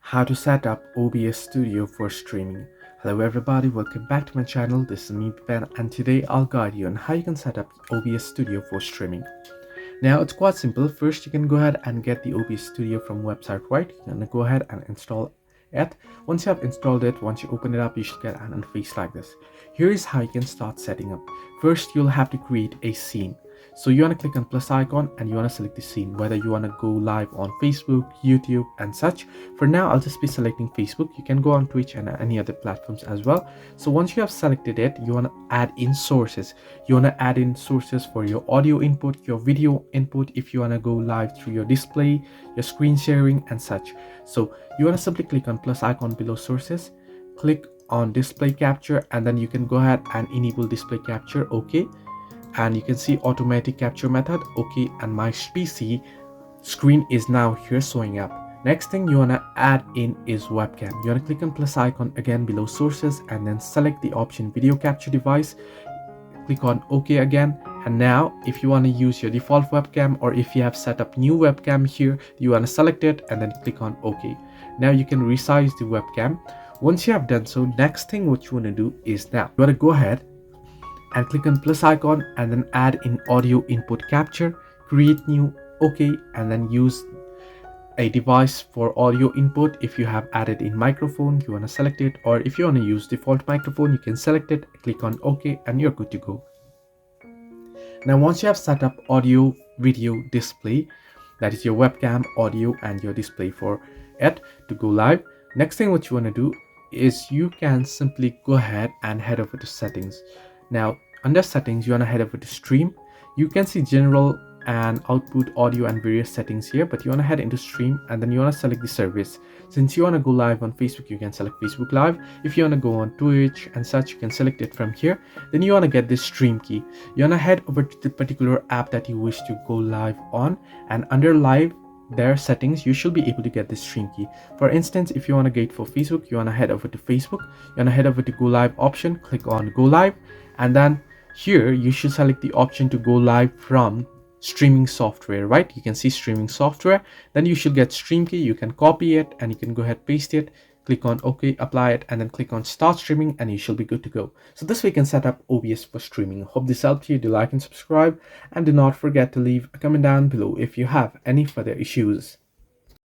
How to set up OBS Studio for streaming. Hello everybody, welcome back to my channel. This is me Ben, and today I'll guide you on how you can set up OBS Studio for streaming. Now it's quite simple. First you can go ahead and get the OBS Studio from website, right? You're gonna go ahead and install it. Once you have installed it, once you open it up, you should get an interface like this. Here is how you can start setting up. First you'll have to create a scene. So you want to click on plus icon and you want to select the scene, whether you want to go live on Facebook, YouTube and such. For now I'll just be selecting Facebook. You can go on Twitch and any other platforms as well. So once you have selected it, you want to add in sources. You want to add in sources for your audio input, your video input, if you want to go live through your display, your screen sharing and such. So you want to simply click on plus icon below sources, click on display capture, and then you can go ahead and enable display capture. Okay, and you can see automatic capture method. Okay, and my PC screen is now here showing up. Next thing you want to add in is webcam. You want to click on plus icon again below sources and then select the option video capture device, click on OK again. And now if you want to use your default webcam, or if you have set up new webcam here, you want to select it and then click on OK. Now you can resize the webcam. Once you have done so, next thing what you want to do is, now you want to go ahead and click on plus icon and then add in audio input capture, create new, OK, and then use a device for audio input. If you have added in microphone, you want to select it, or if you want to use default microphone, you can select it, click on OK, and you're good to go. Now once you have set up audio video display, that is your webcam, audio and your display for it to go live, next thing what you want to do is you can simply go ahead and head over to settings. Now under settings you want to head over to stream. You can see general and output audio and various settings here, but you want to head into stream and then you want to select the service. Since you want to go live on Facebook, you can select Facebook Live. If you want to go on Twitch and such, you can select it from here. Then you want to get this stream key. You want to head over to the particular app that you wish to go live on, and under live their settings you should be able to get this stream key. For instance, if you want to get for Facebook, you want to head over to Facebook, you want to head over to go live option, click on go live, and then here you should select the option to go live from streaming software, right? You can see streaming software. Then you should get stream key. You can copy it and you can go ahead, paste it, click on OK, apply it, and then click on start streaming, and you should be good to go. So this way you can set up OBS for streaming. Hope this helped you. Do like and subscribe, and do not forget to leave a comment down below if you have any further issues.